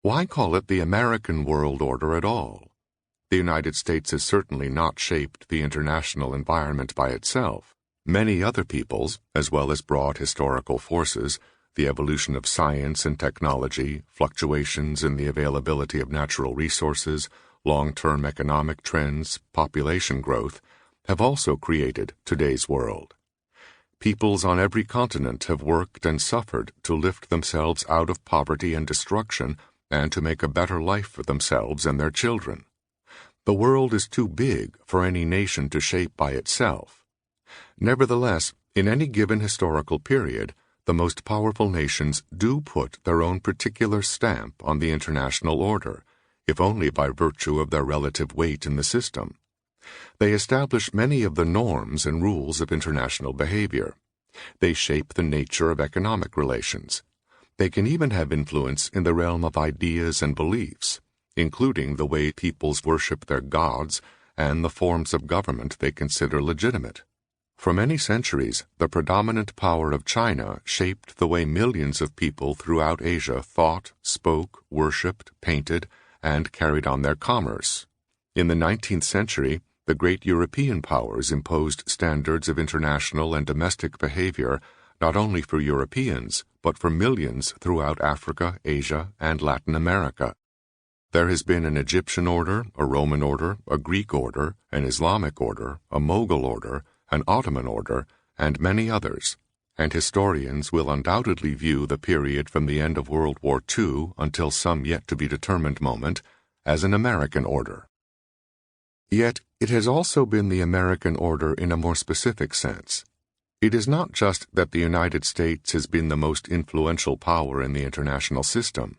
Why call it the American world order at all? The United States has certainly not shaped the international environment by itself. Many other peoples, as well as broad historical forces, the evolution of science and technology, fluctuations in the availability of natural resources, long-term economic trends, population growth, have also created today's world. Peoples on every continent have worked and suffered to lift themselves out of poverty and destruction and to make a better life for themselves and their children. The world is too big for any nation to shape by itself. Nevertheless, in any given historical period, the most powerful nations do put their own particular stamp on the international order, if only by virtue of their relative weight in the system. They establish many of the norms and rules of international behavior. They shape the nature of economic relations. They can even have influence in the realm of ideas and beliefs, including the way peoples worship their gods and the forms of government they consider legitimate. For many centuries, the predominant power of China shaped the way millions of people throughout Asia thought, spoke, worshipped, painted, and carried on their commerce. In the 19th century, the great European powers imposed standards of international and domestic behavior not only for Europeans, but for millions throughout Africa, Asia, and Latin America. There has been an Egyptian order, a Roman order, a Greek order, an Islamic order, a Mughal order, an Ottoman order, and many others, and historians will undoubtedly view the period from the end of World War II until some yet-to-be-determined moment as an American order. Yet it has also been the American order in a more specific sense. It is not just that the United States has been the most influential power in the international system.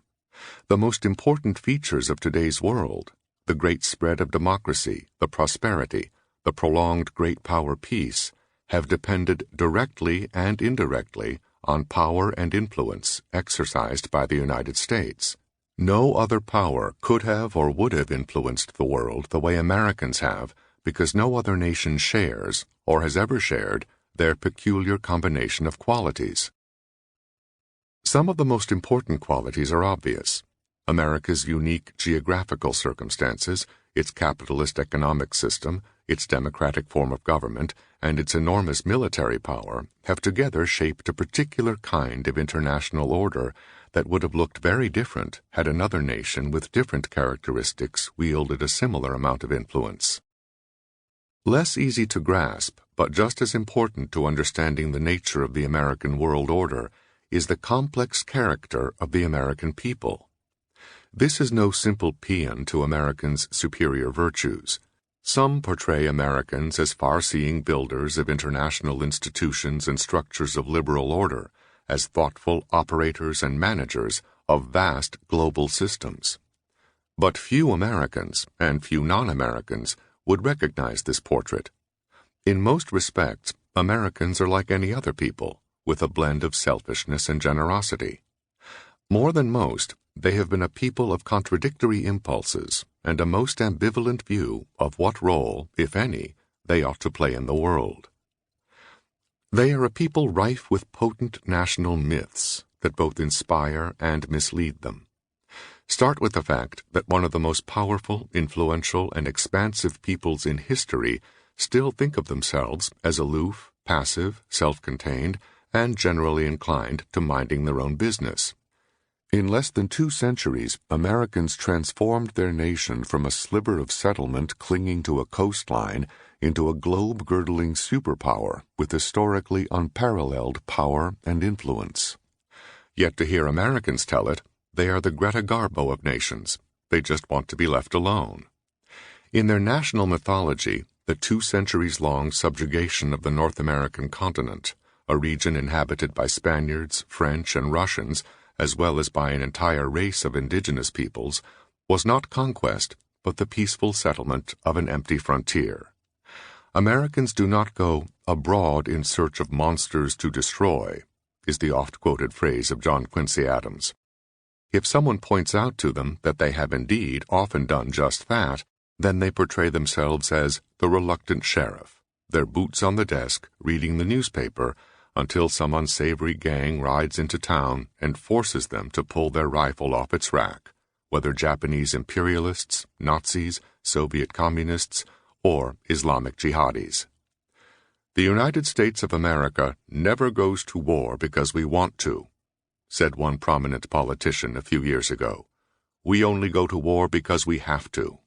The most important features of today's world, the great spread of democracy, the prosperity, the prolonged great power peace, have depended directly and indirectly on power and influence exercised by the United States. No other power could have or would have influenced the world the way Americans have, because no other nation shares, or has ever shared, their peculiar combination of qualities. Some of the most important qualities are obvious. America's unique geographical circumstances, its capitalist economic system, its democratic form of government, and its enormous military power have together shaped a particular kind of international order that would have looked very different had another nation with different characteristics wielded a similar amount of influence. Less easy to grasp, but just as important to understanding the nature of the American world order, is the complex character of the American people. This is no simple paean to Americans' superior virtues. Some portray Americans as far-seeing builders of international institutions and structures of liberal order, as thoughtful operators and managers of vast global systems. But few Americans, and few non-Americans, would recognize this portrait. In most respects, Americans are like any other people, with a blend of selfishness and generosity. More than most, they have been a people of contradictory impulses and a most ambivalent view of what role, if any, they ought to play in the world. They are a people rife with potent national myths that both inspire and mislead them. Start with the fact that one of the most powerful, influential, and expansive peoples in history still think of themselves as aloof, passive, self-contained, and generally inclined to minding their own business. In less than 2 centuries, Americans transformed their nation from a sliver of settlement clinging to a coastline into a globe-girdling superpower with historically unparalleled power and influence. Yet to hear Americans tell it, they are the Greta Garbo of nations. They just want to be left alone. In their national mythology, the 2-centuries-long subjugation of the North American continent, a region inhabited by Spaniards, French, and Russians, as well as by an entire race of indigenous peoples, was not conquest, but the peaceful settlement of an empty frontier. Americans do not go abroad in search of monsters to destroy, is the oft-quoted phrase of John Quincy Adams. If someone points out to them that they have indeed often done just that, then they portray themselves as the reluctant sheriff, their boots on the desk, reading the newspaper, until some unsavory gang rides into town and forces them to pull their rifle off its rack, whether Japanese imperialists, Nazis, Soviet communists, or Islamic jihadis. The United States of America never goes to war because we want to, said one prominent politician a few years ago. We only go to war because we have to.